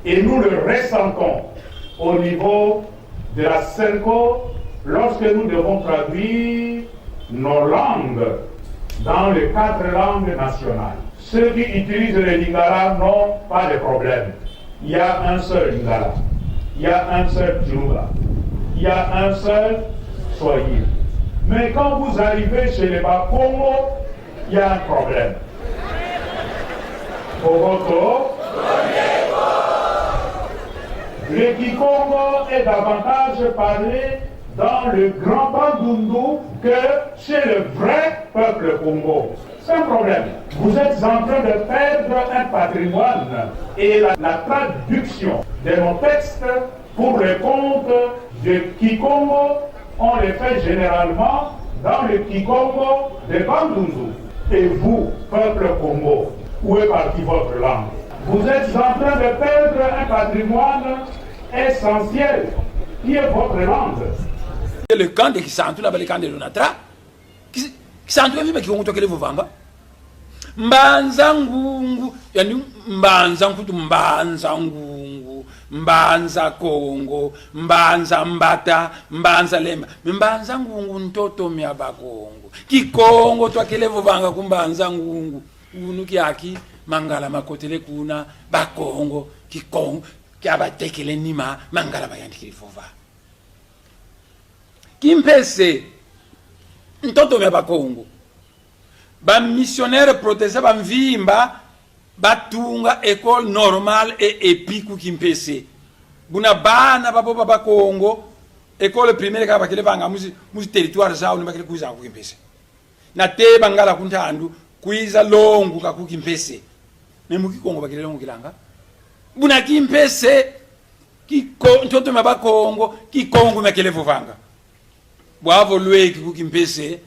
Et nous le ressentons au niveau de la Senco lorsque nous devons traduire nos langues dans les 4 langues nationales. Ceux qui utilisent le lingala n'ont pas de problème. Il y a un seul lingala, il y a un seul Djunga, il y a un seul Swahili. Mais quand vous arrivez chez les Bakongo, il y a un problème. Bogoto, le Kikongo est davantage parlé dans le grand Bandundu que chez le vrai peuple Congo. C'est un problème. Vous êtes en train de perdre un patrimoine et la traduction de nos textes pour le compte de Kikongo, on les fait généralement dans le Kikongo de Bandundu. Et vous, peuple Congo, où est partie votre langue? Vous êtes en train de perdre un patrimoine essentiel qui est votre langue. Le camp de Kisantu, là, le camp de Lunatra, Kisantu, il y a un peu vanga. Mbanza ngungu, yani mbanza nkutu mbanza ngungu, mbanza Kongo, mbanza mbata, mbanza lemba. Mbanza ngungu ntoto miaba Kongo. Kikongo twakelevo vanga kumbanza ngungu. Unuki aki mangala makotele kuna bakongo Kikongo kyabatekele nima mangala bayandikile fova. Kimpese ntoto miaba Kongo. Ba missionnaire protestant ba mvimba batunga école normale et épique Kimpese. Buna bana babo baba Kongo école primaire ka bakele banga muzi territoire zao ni bakele kuza ku Kimpese. Na te bangala kuntandu kuiza longu ka ku Kimpese. Memu Kikongo bakele longu kilanga. Buna Kimpese ntoto maba Kongo Kikongo makele vovanga. Bwavo lweki ku Kimpese.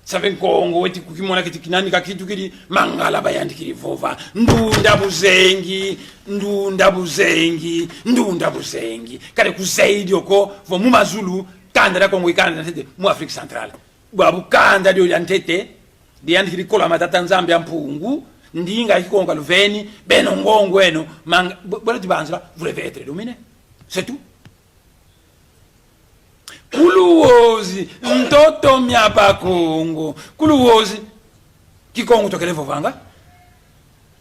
Saben Kongo weti kukimona kiti kinani ka kitu kiri mangala bayandikiri vova ndunda buzengi kale kuzaidi oko vo mu mazulu kanda la Kongo ikanda ntete mu Afrique centrale babu kanda dio yantete yandikiri kola matata Nzambia mpungu ndinga Kikongo luveni beno ngongo eno manga bola tibanza vous devez être dominé c'est tout. Kuluozi ntoto myapa Kongo kuluozi Kikongo tokelevo vanga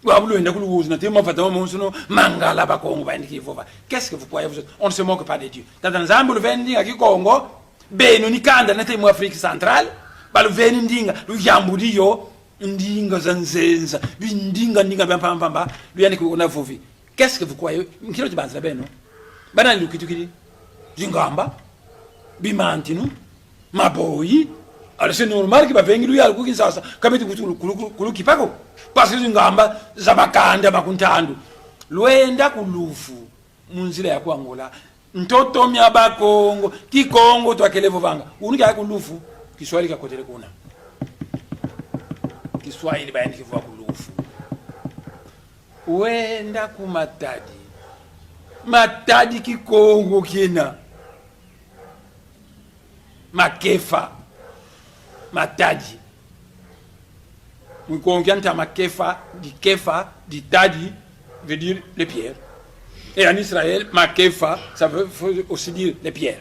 wabulu enda kuluozi na tema fata monsono mangala ba Kongo ba ndiki vova. Qu'est-ce que vous croyez vous? On ne se moque pas de Dieu. Tata Nzambe le vendi à Kikongo beno ni kanda na tema Afrique centrale ba le vendi ndinga lu yambudi yo ndinga zanzenza bindinga ndinga pamba lu yani ko na vovi. Qu'est-ce que vous croyez? Nkilo tibanza beno bana lu kitukiri jingamba bimantinu maboyi. Alors c'est normal que va venir lui algo kinshasa kameti kuluki pako parce que ngamba zabakanda makuntandu lwenda kulufu munzila ya kuangola ntoto myaba Kongo Kikongo twakelevo vanga unika kulufu Kiswahili kakotele kuna Kiswahili bayandi kivwa kulufu wenda matadi Kikongo kina makefa matadi mkongianta makefa di tadi veut dire les pierres et en Israël makefa ça veut aussi dire les pierres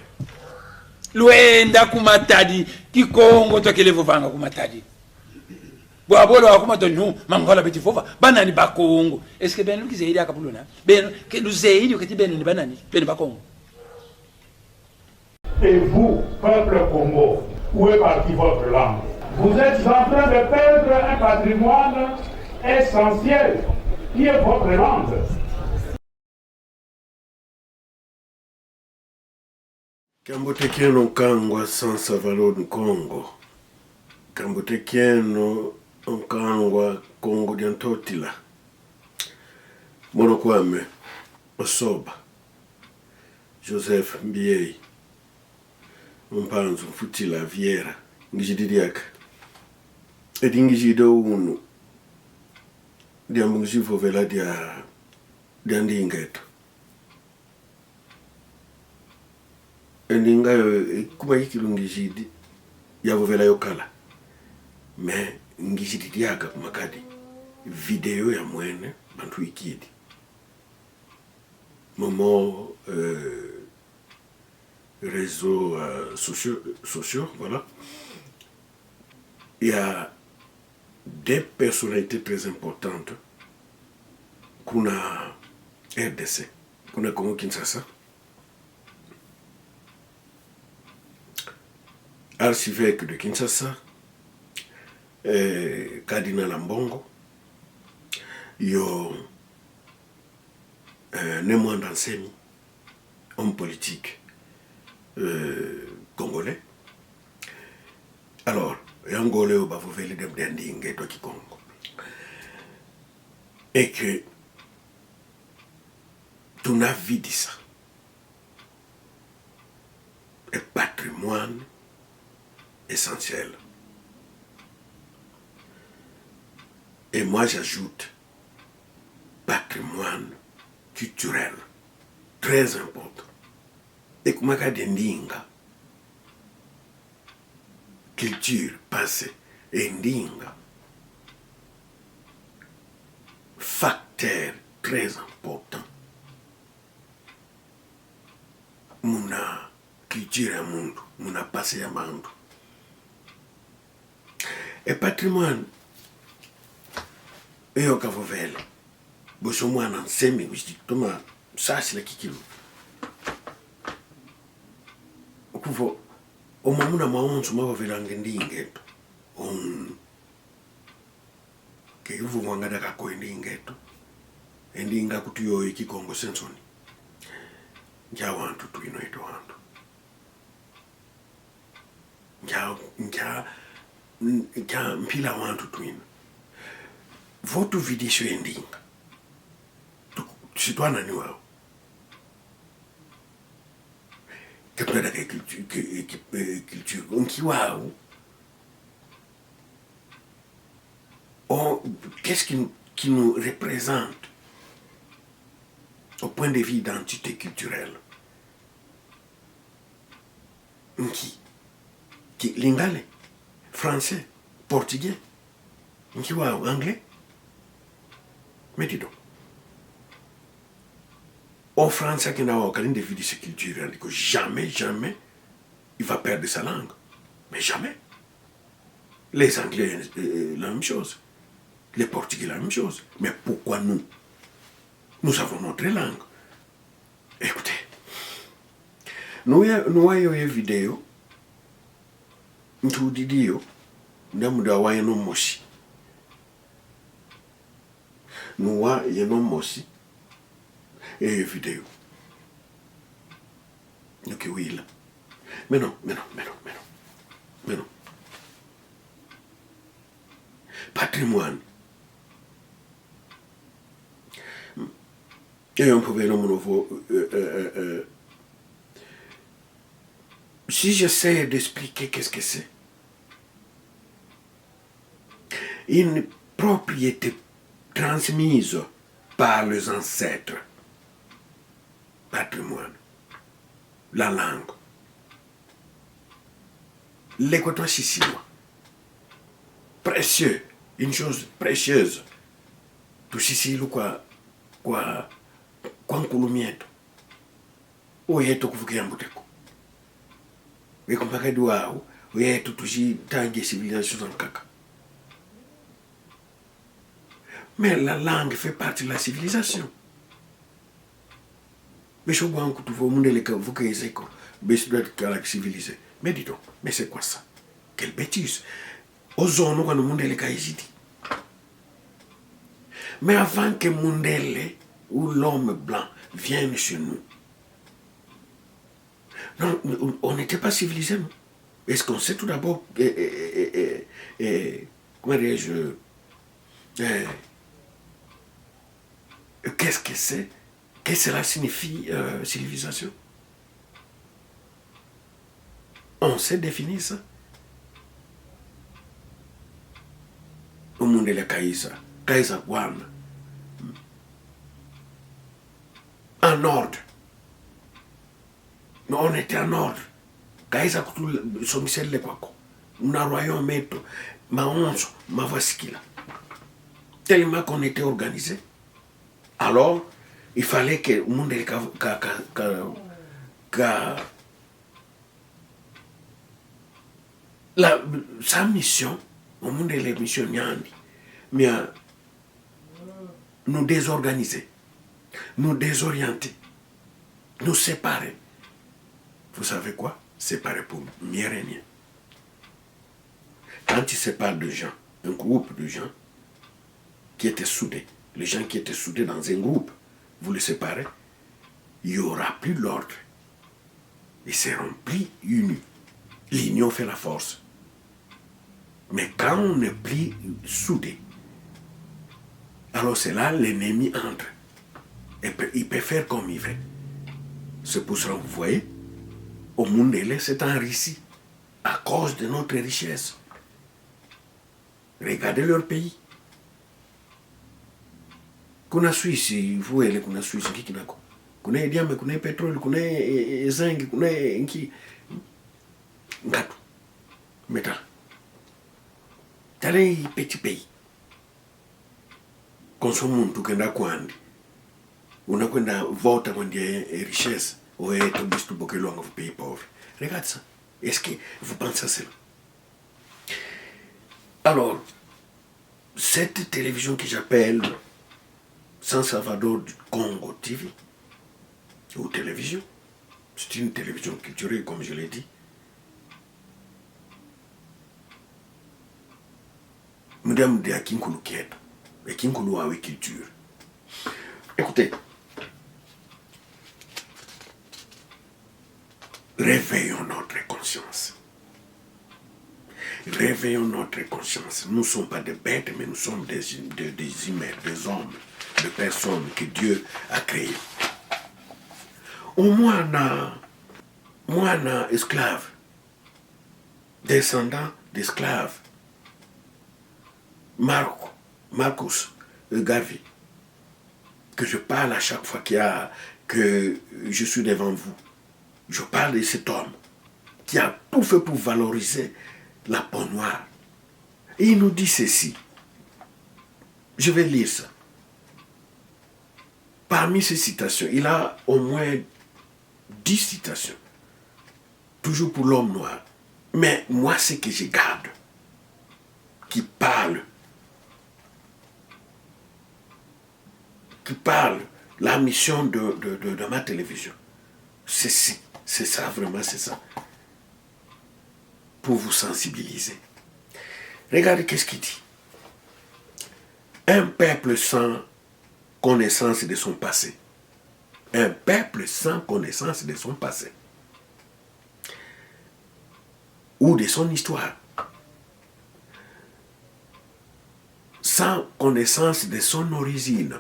luenda kumatadi Kikongo tokelevo vanga kumatadi bwabolo akumatonyo mangola betifova banani bakongo est-ce que ben lu kizeidi akapulona ben que lu zeidi ukati ben ni banani ben bakongo. Et vous, peuple Congo, où est partie votre langue? Vous êtes en train de perdre un patrimoine essentiel qui est votre langue. Kambotekeno kangwa sansa valon Congo. Kambotekeno kangwa Congo diantotila. Monokwame Osoba Joseph Mbiei Mpanzu Futila Viera Ngijididiaka Edingijido unu Diambungijifo vela diandingeto Endingayo kuma yikilungijidi Yavo vela yokala Me ngijididiaka kumakadi Video ya mwene Bantu ikidi moments réseaux sociaux, voilà, il y a des personnalités très importantes qu'on a RDC, qu'on a Congo Kinshasa, archevêque de Kinshasa, cardinal Ambongo, yo Némoine Dansemi, homme politique congolais. Alors, Yangolé au Bavoveli de Mdendingue Toki Congo. Et que tout n'a vu dit ça. Un patrimoine essentiel. Et moi j'ajoute patrimoine culturel très important. Et comme on dit ndinga, culture passée et ndinga, facteur très important. Muna culture à monde, muna passé à monde. Et patrimoine, et au Cavovel, bosso moi en semi, je dis, Thomas, ça c'est la kikilo. Au moment où on se met à l'angendingue, on que vous voyez à quoi indingue, indinga kutuyo iki Congo sensoni. Ja wantu tu ino ito wantu. Ja mpila wantu tu ino. Voto vidisho indinga. Sitwana ni wao. Capteur culture, qu'est-ce qui nous représente au point de vue d'identité culturelle? Qui lingale, français, portugais, anglais. Mais dis donc. Au français qui n'a aucun défi de sa culture, il dit que jamais il va perdre sa langue. Mais jamais. Les Anglais, la même chose. Les Portugais, la même chose. Mais pourquoi nous? Nous avons notre langue. Écoutez, nous avons une vidéo, nous disons, nous avons un homme aussi. Nous avons un homme aussi. Et une vidéo. Donc oui, là. Mais non. Patrimoine. Et on pouvait le nouveau. Si j'essaie d'expliquer qu'est-ce que c'est, une propriété transmise par les ancêtres. Patrimoine, la langue, l'équateur sicilien, précieux, une chose précieuse, tout Sicile quoi nkulumieto, oyeto kuvukia mbuteko, wekompaka duao, oyeto tuji tangi civilisation dans le caca. Mais la langue fait partie de la civilisation. Mais je vois que tout le monde est civilisé. Mais dis donc, mais c'est quoi ça? Quelle bêtise! Aux zones où le monde est caïsiti. Mais avant que le monde ou l'homme blanc vienne chez nous, non, on n'était pas civilisé, non? Est-ce qu'on sait tout d'abord, comment dirais-je, qu'est-ce que c'est? Qu'est-ce que cela signifie civilisation? On sait définir ça. Au monde de la Kaïsa Wan. En ordre. Mais on était en ordre. Kaïsa Kutu Somisel le Kwako. On a royaume meto. Ma once, ma vaskila. Tellement qu'on était organisé. Alors, il fallait que le monde sa mission, au monde de les missions, mais nous désorganiser, nous désorienter, nous séparer. Vous savez quoi? Séparer pour mieux régner. Quand tu sépares de gens, un groupe de gens qui étaient soudés, les gens qui étaient soudés dans un groupe, vous les séparez, il n'y aura plus l'ordre. Ils seront plus unis. L'union fait la force. Mais quand on n'est plus soudé, alors c'est là l'ennemi entre. Il peut faire comme il veut. C'est pour ça que vous voyez, au monde c'est enrichi à cause de notre richesse. Regardez leur pays. Kuna Suisse, vous voyez, kuna Suisse, qui n'a quoi? Kuna diamant, kuna pétrole, kuna zinc, kuna inki, ngatu, métal. T'as petit pays. Consommons tout qu'on a quoi? On a qu'on a voté pour des richesses. Ou est au bout de long of pays pauvres. Regarde ça. Est-ce que vous pensez à cela? Alors, cette télévision que j'appelle San Salvador du Congo TV, ou télévision, c'est une télévision culturelle, comme je l'ai dit. Madame de Akinkulu Kieto, Akinkulu avec culture. Écoutez, réveillons notre conscience. Réveillons notre conscience. Nous ne sommes pas des bêtes, mais nous sommes des humains, des hommes, des personnes que Dieu a créées. Au moins, on a esclaves, descendants d'esclaves. Marcus Garvey, que je parle à chaque fois que je suis devant vous. Je parle de cet homme qui a tout fait pour valoriser la peau noire. Et il nous dit ceci. Je vais lire ça. Parmi ces citations, il a au moins 10 citations. Toujours pour l'homme noir. Mais moi, ce que je garde, qui parle la mission de ma télévision, c'est ça, vraiment, c'est ça. Pour vous sensibiliser. Regardez qu'est-ce qu'il dit. Un peuple sans connaissance de son passé. Un peuple sans connaissance de son passé. Ou de son histoire. Sans connaissance de son origine.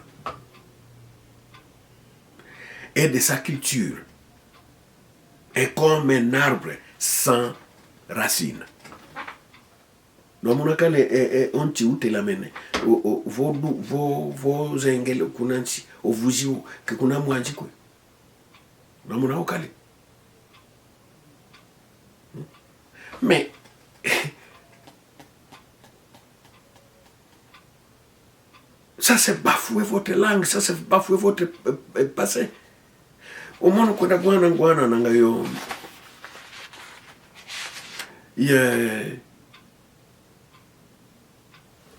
Et de sa culture. Est comme un arbre sans racines. Donc, on a qu'à on t'y la mène. Vos engels, kunansi, au vous que kuna mwanji quoi. Donc, on a au calé. Mais, ça c'est bafouer votre langue, ça c'est bafouer votre passé. Au moins, on a guana nangayo. Il y a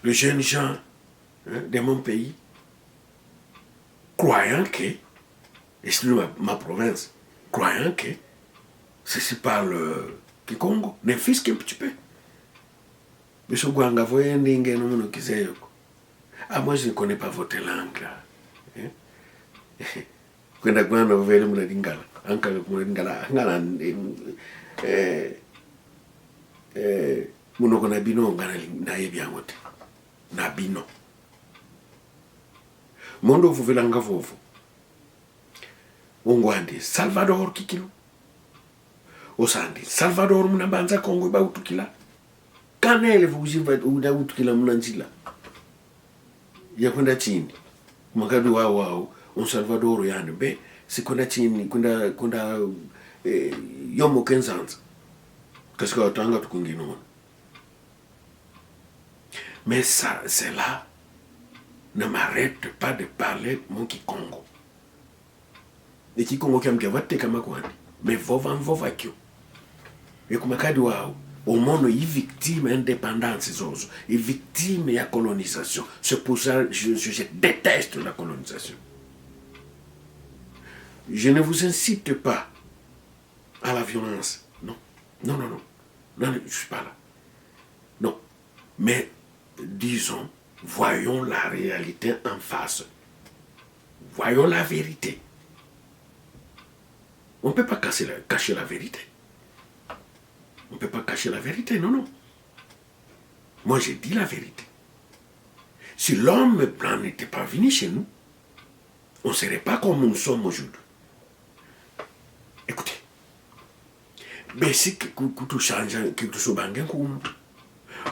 les jeunes gens de mon pays, croyant que, excusez ma province, croyant que ceci parle Kikongo, ne fils qu'un petit peu. Mais ce que vous voyez, ah, moi je ne connais pas votre langue là. Quand vous voyez le Lingala, munoko na bino ngana na yebi yangote na bino mondo vuvelanga vovo ongwandi Salvador kikilo osandi Salvador muna banza Kongo ba utukila kanele vujiva uda utukila muna nzila ya kwenda chini makadu wao on Salvador yani be sikwenda chini kwenda yomo kenzanza kasi kwa tanga tukungino. Mais ça, c'est là. Ne m'arrête pas de parler mon Kikongo. e Kikongo kiamkia vateka makwani mais vovakio e kumakadi wao omono i victime indépendance zozo et victime ya colonisation. C'est pour ça je déteste la colonisation. Je ne vous incite pas à la violence. Non, je ne suis pas là. Non, mais disons, voyons la réalité en face. Voyons la vérité. On ne peut pas cacher la vérité. On ne peut pas cacher la vérité, non. Moi, j'ai dit la vérité. Si l'homme blanc n'était pas venu chez nous, on ne serait pas comme nous sommes aujourd'hui. Écoutez, basi kutu chanja kitu sobangen kum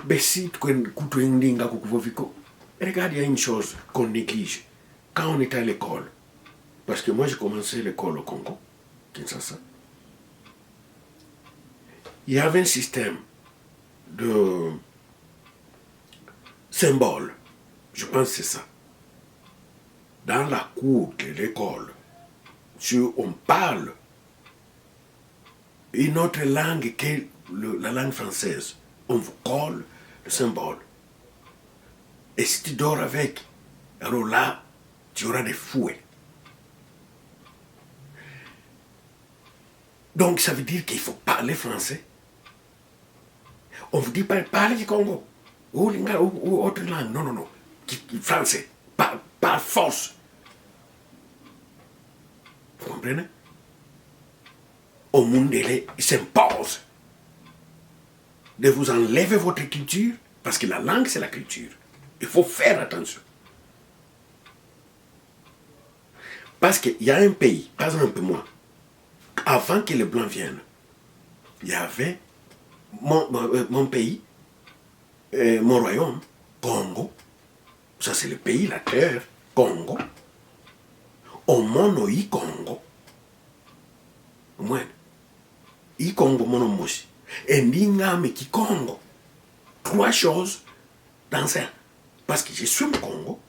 basi kutu indinga kukuvoviko. Regardez, il y a une chose qu'on néglige quand on est à l'école, parce que moi j'ai commencé l'école au Congo, Kinshasa. Il y avait un système de symboles, je pense que c'est ça. Dans la cour de l'école, si on parle une autre langue que la langue française, on vous colle le symbole. Et si tu dors avec, alors là, tu auras des fouets. Donc ça veut dire qu'il faut parler français. On ne vous dit pas parler du Congo ou autre langue. Non. Français, par force. Vous comprenez? Au monde, il s'impose de vous enlever votre culture, parce que la langue, c'est la culture. Il faut faire attention. Parce qu'il y a un pays, par exemple moi, avant que les Blancs viennent, il y avait mon pays, mon royaume, Congo. Ça, c'est le pays, la terre, Congo. Au mono i Congo. Moi, i Congo mono mosi. Et n'ingame ki Congo. 3 choses dans un. Parce que je suis au Congo.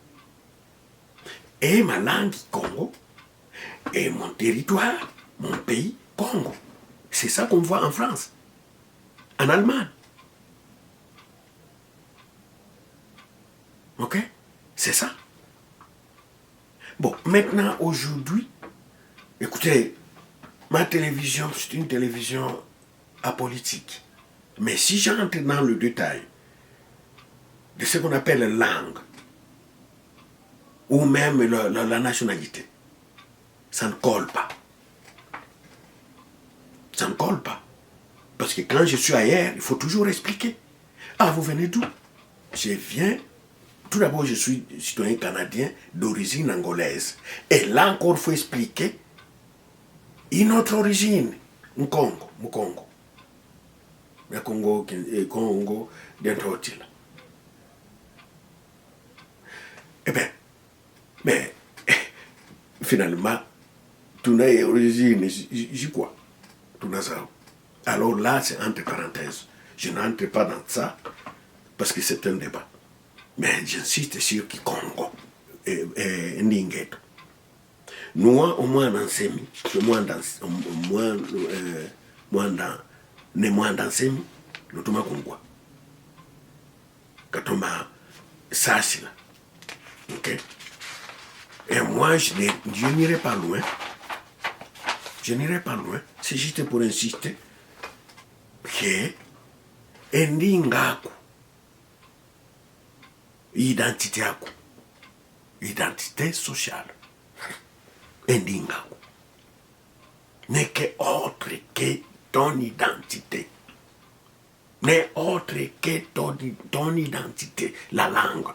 Et ma langue Congo. Et mon territoire, mon pays, Congo. C'est ça qu'on voit en France. En Allemagne. Ok? C'est ça. Bon, maintenant, aujourd'hui, écoutez, ma télévision, c'est une télévision apolitique. Mais si j'entre dans le détail de ce qu'on appelle la langue, ou même la nationalité, ça ne colle pas. Ça ne colle pas. Parce que quand je suis ailleurs, il faut toujours expliquer. Ah, vous venez d'où? Je viens. Tout d'abord, je suis citoyen canadien d'origine angolaise. Et là encore, il faut expliquer une autre origine. Congo. Le Congo, d'Introtila. Eh bien, mais finalement, tout n'a origine, j'y quoi? Tout n'a ça. Alors là, c'est entre parenthèses. Je n'entre pas dans ça parce que c'est un débat. Mais j'insiste sur qui Congo et Ndingeto. Nous, au moins dans Semi, moins dans Semi, nous sommes Congo. Quand on m'a sassé là. Ok? Et moi, je n'irai pas loin. Je n'irai pas loin. C'est juste pour insister que Ndingaku, identité sociale, Ndingaku, n'est que autre que ton identité. N'est autre que ton identité, la langue.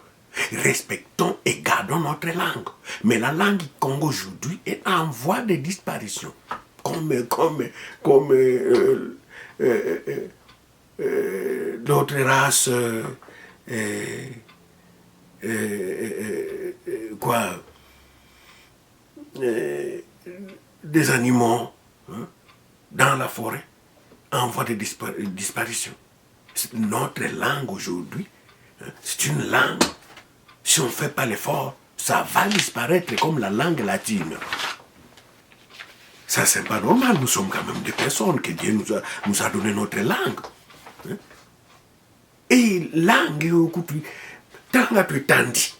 Respectons et gardons notre langue. Mais la langue Congo aujourd'hui est en voie de disparition. Comme d'autres races, des animaux dans la forêt en voie de disparition. Notre langue aujourd'hui, c'est une langue. Si on ne fait pas l'effort, ça va disparaître comme la langue latine. Ça, c'est pas normal. Nous sommes quand même des personnes que Dieu nous a donné notre langue. Hein? Et langue, tant que tu tandi,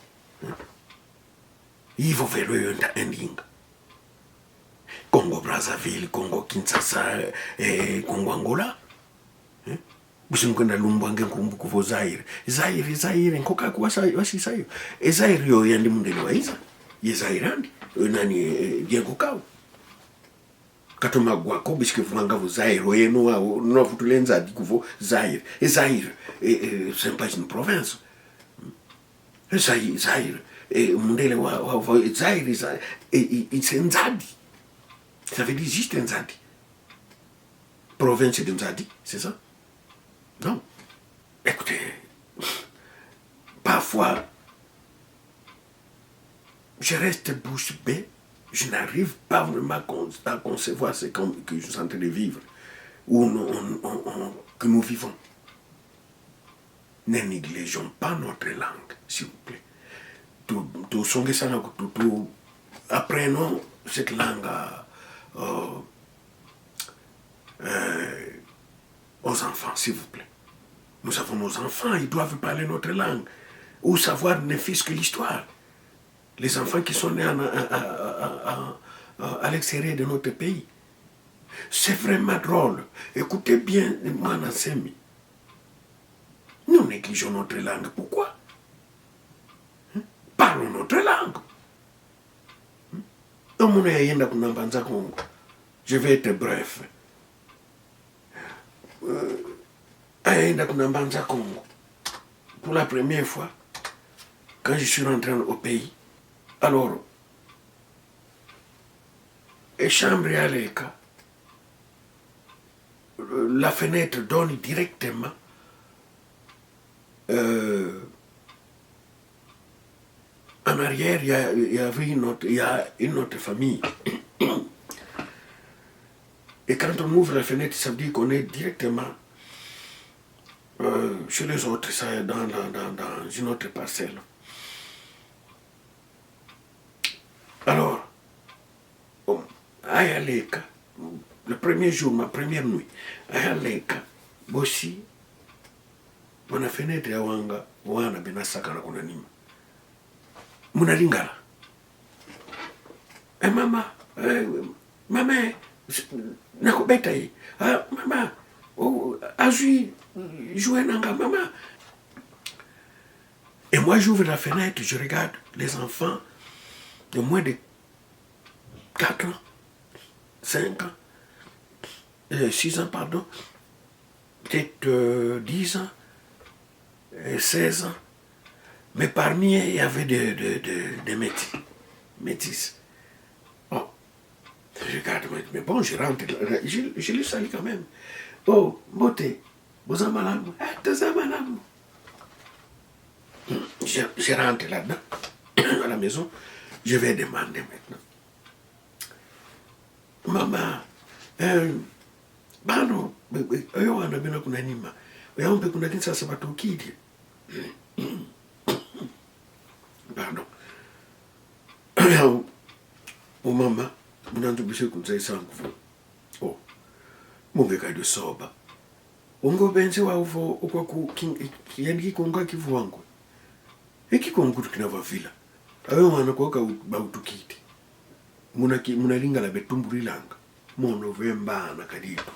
il faut faire un ding. Congo Brazzaville, Congo Kinshasa, Congo Angola. Busimukwenda lumbwange nkumbukuvo Zaire. Zaire nkoka wasi sayo. Zaire yo yandi mundeni wa iza. Ye Zaire andi. Nani Diego Kao. Katoma gwako bisike vanga vo Zaire yeno wa no futulenza dikuvo Zaire. Zaire c'est pas une province. Zaire mundele wa Zaire c'est Nzadi. Ça veut dire juste Nzadi. Province de Nzadi, c'est ça? Non. Écoutez, parfois, je reste bouche bée, je n'arrive pas vraiment à concevoir ce que je suis en train de vivre, que nous vivons. Ne négligeons pas notre langue, s'il vous plaît. Apprenons cette langue aux enfants, s'il vous plaît. Nous avons nos enfants, ils doivent parler notre langue. Ou savoir ne fût-ce que l'histoire. Les enfants qui sont nés à l'extérieur de notre pays. C'est vraiment drôle. Écoutez bien, Manassemi. Nous négligeons notre langue. Pourquoi? Parlons notre langue. Je vais être bref. Pour la première fois, quand je suis rentré au pays, alors, chambre à l'écart, la fenêtre donne directement en arrière, il y avait une autre famille. Et quand on ouvre la fenêtre, ça veut dire qu'on est directement chez les autres, ça, dans une autre parcelle. Alors, à Yaleka, le premier jour, ma première nuit, à Yaleka, Bossi, on a fenêtre à Wanga, Wana Benasaka na kunanima. Munalingala. Eh maman, nakobeta ye. Ah maman, azui jouer nanga maman. Et moi j'ouvre la fenêtre, je regarde les enfants de moins de 4 ans, 5 ans, 6 ans pardon, peut-être 10 ans, 16 ans. Mais parmi eux, il y avait des métis. Oh, je regarde, mais bon, je rentre, je les salue quand même. Oh, beauté, vous en malade, je rentre là-dedans, à la maison, je vais demander maintenant. Maman, bano, yo wana bina kuna nima, yo mpe kuna kinsa sabato kidi. Pardon. Oh maman, vous n'avez pas besoin de ça. Oh, mon gars de soba. Ongo benzi wa uvo ukwa yani konga kivuango. Eki kongu tukina vila. Ayo wana kwa bautukiti. Munalinga la betumburi langa. Mono vemba na kadito.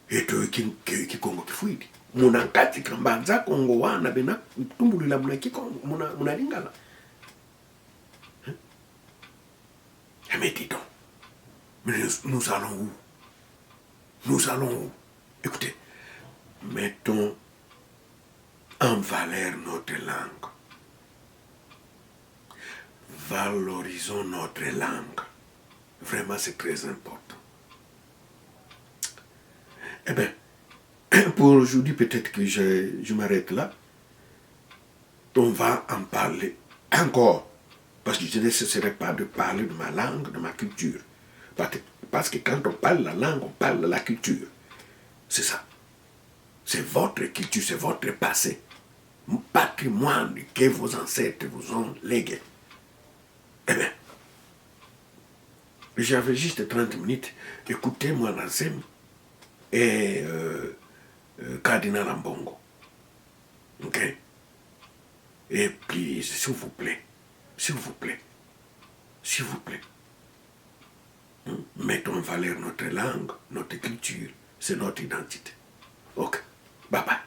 Eto eki kongo kifuidi. Munakati kambanza kongo wana bena tumburi la munalinga la. Mais dis donc, nous allons où? Nous allons où? Écoutez, mettons en valeur notre langue. Valorisons notre langue. Vraiment, c'est très important. Eh bien, pour aujourd'hui, peut-être que je m'arrête là. On va en parler encore. Parce que je ne cesserai pas de parler de ma langue, de ma culture. Parce que quand on parle la langue, on parle de la culture. C'est ça. C'est votre culture, c'est votre passé. Un patrimoine que vos ancêtres vous ont légué. Eh bien, J'avais juste 30 minutes. Écoutez-moi, Nazem et Cardinal Ambongo. Ok? Et puis, s'il vous plaît, s'il vous plaît, s'il vous plaît, mettons en valeur notre langue, notre culture, c'est notre identité. Ok? Bye bye.